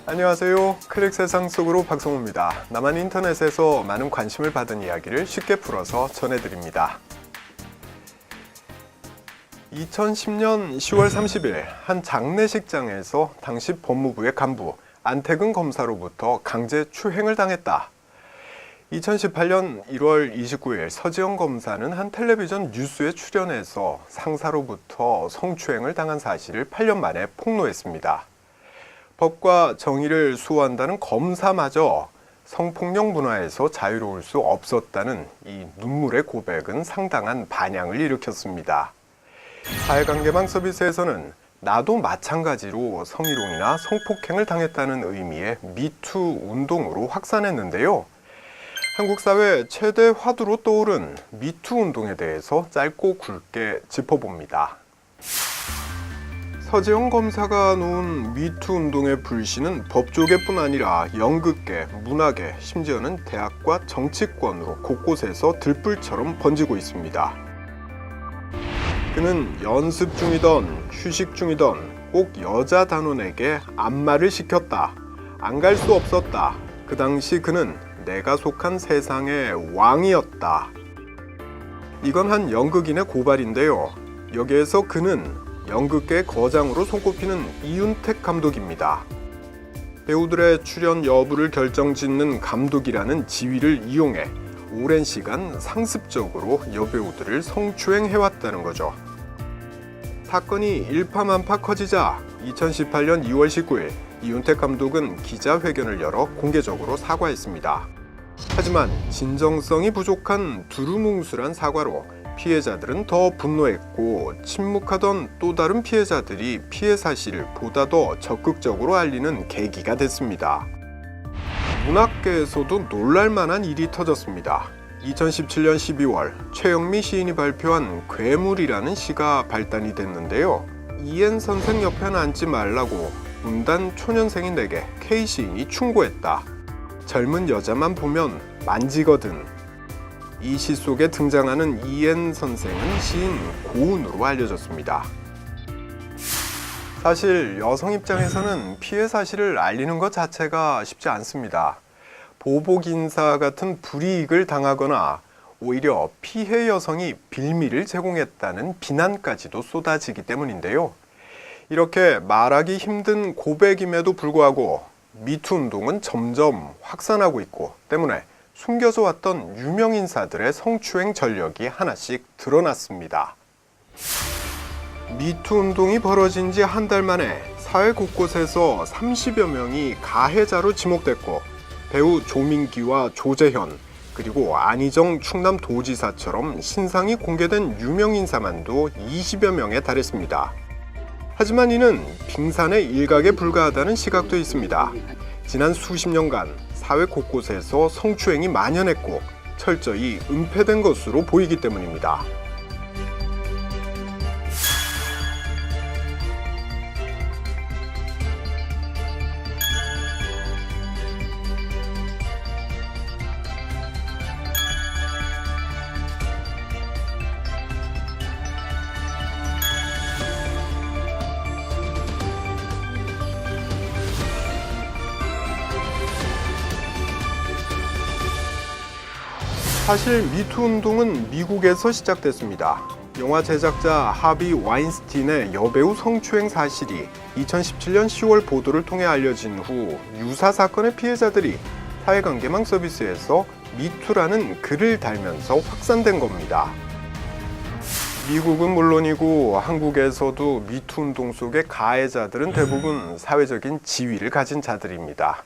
안녕하세요. 클릭 세상 속으로 박성호입니다. 나만 인터넷에서 많은 관심을 받은 이야기를 쉽게 풀어서 전해드립니다. 2010년 10월 30일 한 장례식장에서 당시 법무부의 간부 안태근 검사로부터 강제 추행을 당했다. 2018년 1월 29일 서지영 검사는 한 텔레비전 뉴스에 출연해서 상사로부터 성추행을 당한 사실을 8년 만에 폭로했습니다. 법과 정의를 수호한다는 검사마저 성폭력 문화에서 자유로울 수 없었다는 이 눈물의 고백은 상당한 반향을 일으켰습니다. 사회관계망 서비스에서는 나도 마찬가지로 성희롱이나 성폭행을 당했다는 의미의 미투 운동으로 확산했는데요. 한국 사회 최대 화두로 떠오른 미투 운동에 대해서 짧고 굵게 짚어봅니다. 서지영 검사가 놓은 미투 운동의 불씨는 법조계뿐 아니라 연극계, 문화계, 심지어는 대학과 정치권으로 곳곳에서 들불처럼 번지고 있습니다. 그는 연습 중이던 휴식 중이던 꼭 여자 단원에게 안마를 시켰다. 안 갈 수 없었다. 그 당시 그는 내가 속한 세상의 왕이었다. 이건 한 연극인의 고발인데요. 여기에서 그는 연극계 거장으로 손꼽히는 이윤택 감독입니다. 배우들의 출연 여부를 결정짓는 감독이라는 지위를 이용해 오랜 시간 상습적으로 여배우들을 성추행해왔다는 거죠. 사건이 일파만파 커지자 2018년 2월 19일 이윤택 감독은 기자회견을 열어 공개적으로 사과했습니다. 하지만 진정성이 부족한 두루뭉술한 사과로 피해자들은 더 분노했고 침묵하던 또 다른 피해자들이 피해 사실을 보다 더 적극적으로 알리는 계기가 됐습니다. 문학계에서도 놀랄만한 일이 터졌습니다. 2017년 12월 최영미 시인이 발표한 괴물이라는 시가 발단이 됐는데요. 이엔 선생 옆에는 앉지 말라고 문단 초년생인 내게 K 시인이 충고했다. 젊은 여자만 보면 만지거든. 이 시 속에 등장하는 이엔 선생은 시인 고은으로 알려졌습니다. 사실 여성 입장에서는 피해 사실을 알리는 것 자체가 쉽지 않습니다. 보복 인사 같은 불이익을 당하거나 오히려 피해 여성이 빌미를 제공했다는 비난까지도 쏟아지기 때문인데요. 이렇게 말하기 힘든 고백임에도 불구하고 미투 운동은 점점 확산하고 있고 때문에 숨겨져 왔던 유명 인사들의 성추행 전력이 하나씩 드러났습니다. 미투 운동이 벌어진 지 한 달 만에 사회 곳곳에서 30여 명이 가해자로 지목됐고 배우 조민기와 조재현 그리고 안희정 충남도지사처럼 신상이 공개된 유명 인사만도 20여 명에 달했습니다. 하지만 이는 빙산의 일각에 불과하다는 시각도 있습니다. 지난 수십 년간 사회 곳곳에서 성추행이 만연했고 철저히 은폐된 것으로 보이기 때문입니다. 사실 미투 운동은 미국에서 시작됐습니다. 영화 제작자 하비 와인스틴의 여배우 성추행 사실이 2017년 10월 보도를 통해 알려진 후 유사 사건의 피해자들이 사회관계망 서비스에서 미투라는 글을 달면서 확산된 겁니다. 미국은 물론이고 한국에서도 미투 운동 속의 가해자들은 대부분 사회적인 지위를 가진 자들입니다.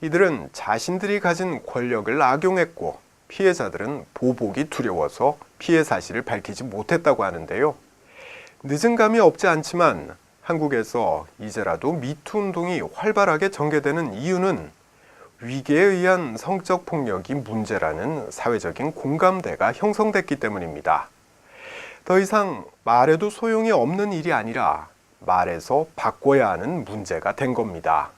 이들은 자신들이 가진 권력을 악용했고 피해자들은 보복이 두려워서 피해 사실을 밝히지 못했다고 하는데요. 늦은 감이 없지 않지만 한국에서 이제라도 미투 운동이 활발하게 전개되는 이유는 위계에 의한 성적 폭력이 문제라는 사회적인 공감대가 형성됐기 때문입니다. 더 이상 말해도 소용이 없는 일이 아니라 말해서 바꿔야 하는 문제가 된 겁니다.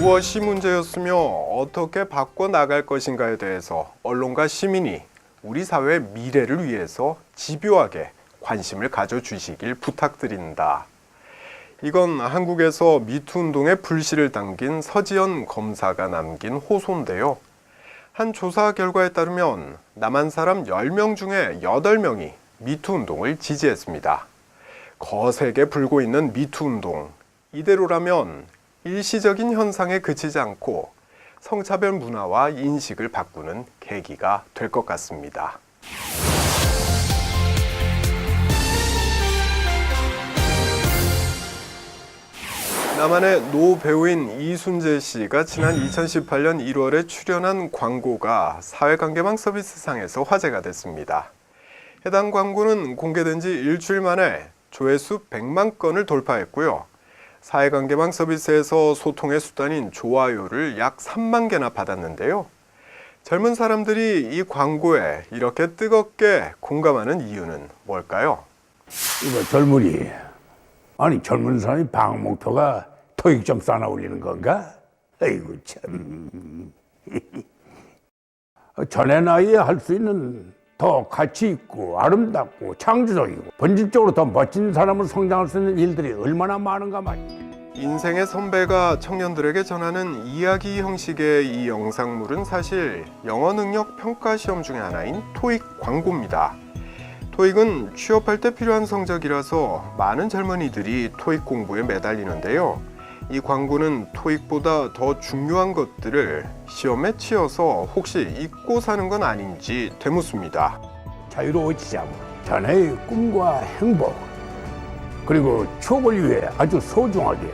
무엇이 문제였으며 어떻게 바꿔나갈 것인가에 대해서 언론과 시민이 우리 사회의 미래를 위해서 집요하게 관심을 가져주시길 부탁드린다. 이건 한국에서 미투 운동의 불씨를 당긴 서지연 검사가 남긴 호소인데요. 한 조사 결과에 따르면 남한 사람 10명 중에 8명이 미투 운동을 지지했습니다. 거세게 불고 있는 미투 운동. 이대로라면 일시적인 현상에 그치지 않고 성차별 문화와 인식을 바꾸는 계기가 될 것 같습니다. 남한의 노 배우인 이순재 씨가 지난 2018년 1월에 출연한 광고가 사회관계망 서비스상에서 화제가 됐습니다. 해당 광고는 공개된 지 일주일 만에 조회수 100만 건을 돌파했고요. 사회관계망 서비스에서 소통의 수단인 좋아요를 약 3만 개나 받았는데요. 젊은 사람들이 이 광고에 이렇게 뜨겁게 공감하는 이유는 뭘까요? 이거 젊은이. 아니 젊은 사람이 방학 목표가 토익 점수 하나 올리는 건가? 아이고 참. 전의 나이에 할 수 있는 더 가치 있고 아름답고 창조적이고 본질적으로 더 멋진 사람으로 성장할 수 있는 일들이 얼마나 많은가 말이야. 인생의 선배가 청년들에게 전하는 이야기 형식의 이 영상물은 사실 영어 능력 평가 시험 중에 하나인 토익 광고입니다. 토익은 취업할 때 필요한 성적이라서 많은 젊은이들이 토익 공부에 매달리는데요. 이 광고는 토익보다 더 중요한 것들을 시험에 치여서 혹시 잊고 사는 건 아닌지 되묻습니다. 자유로워지자고 자네의 꿈과 행복 그리고 추억을 위해 아주 소중하게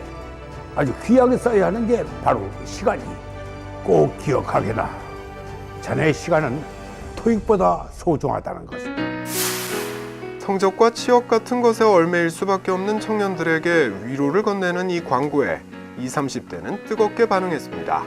아주 귀하게 써야 하는 게 바로 시간이. 꼭 기억하게나 자네의 시간은 토익보다 소중하다는 것을. 성적과 취업 같은 것에 얽매일 수밖에 없는 청년들에게 위로를 건네는 이 광고에 20, 30대는 뜨겁게 반응했습니다.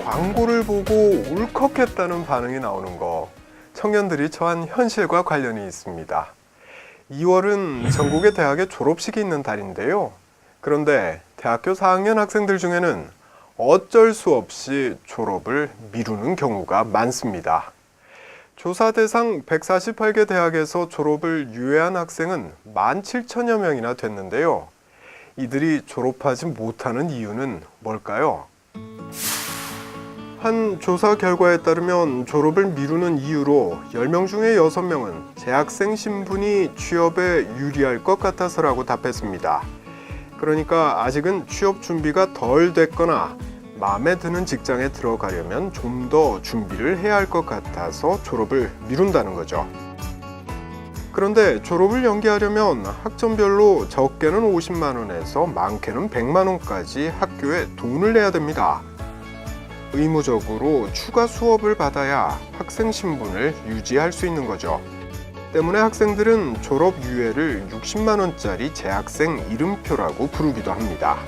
광고를 보고 울컥했다는 반응이 나오는 거, 청년들이 처한 현실과 관련이 있습니다. 2월은 전국의 대학의 졸업식이 있는 달인데요. 그런데 대학교 4학년 학생들 중에는 어쩔 수 없이 졸업을 미루는 경우가 많습니다. 조사 대상 148개 대학에서 졸업을 유예한 학생은 17,000여 명이나 됐는데요. 이들이 졸업하지 못하는 이유는 뭘까요? 한 조사 결과에 따르면 졸업을 미루는 이유로 10명 중에 6명은 재학생 신분이 취업에 유리할 것 같아서라고 답했습니다. 그러니까 아직은 취업 준비가 덜 됐거나 마음에 드는 직장에 들어가려면 좀 더 준비를 해야 할 것 같아서 졸업을 미룬다는 거죠. 그런데 졸업을 연기하려면 학점별로 적게는 50만 원에서 많게는 100만 원까지 학교에 돈을 내야 됩니다. 의무적으로 추가 수업을 받아야 학생 신분을 유지할 수 있는 거죠. 때문에 학생들은 졸업 유예를 60만 원짜리 재학생 이름표라고 부르기도 합니다.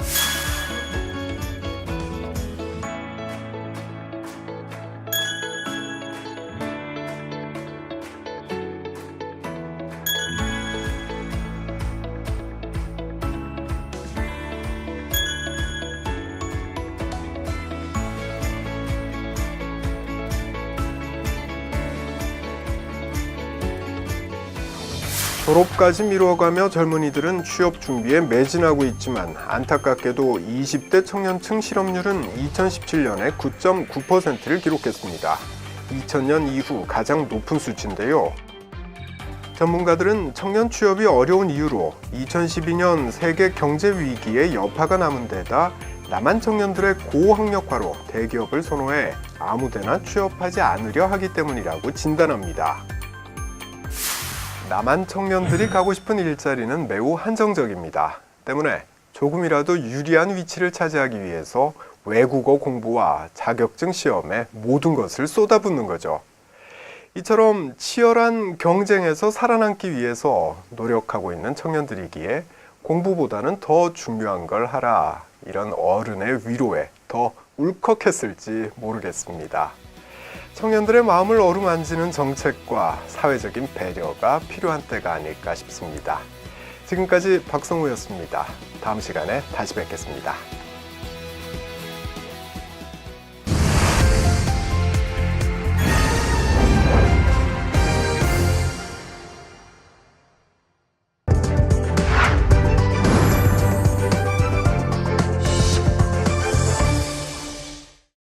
졸업까지 미뤄가며 젊은이들은 취업 준비에 매진하고 있지만 안타깝게도 20대 청년층 실업률은 2017년에 9.9%를 기록했습니다. 2000년 이후 가장 높은 수치인데요. 전문가들은 청년 취업이 어려운 이유로 2012년 세계 경제 위기의 여파가 남은 데다 남한 청년들의 고학력화로 대기업을 선호해 아무데나 취업하지 않으려 하기 때문이라고 진단합니다. 남한 청년들이 가고 싶은 일자리는 매우 한정적입니다. 때문에 조금이라도 유리한 위치를 차지하기 위해서 외국어 공부와 자격증 시험에 모든 것을 쏟아붓는 거죠. 이처럼 치열한 경쟁에서 살아남기 위해서 노력하고 있는 청년들이기에 공부보다는 더 중요한 걸 하라, 이런 어른의 위로에 더 울컥했을지 모르겠습니다. 청년들의 마음을 어루만지는 정책과 사회적인 배려가 필요한 때가 아닐까 싶습니다. 지금까지 박성우였습니다. 다음 시간에 다시 뵙겠습니다.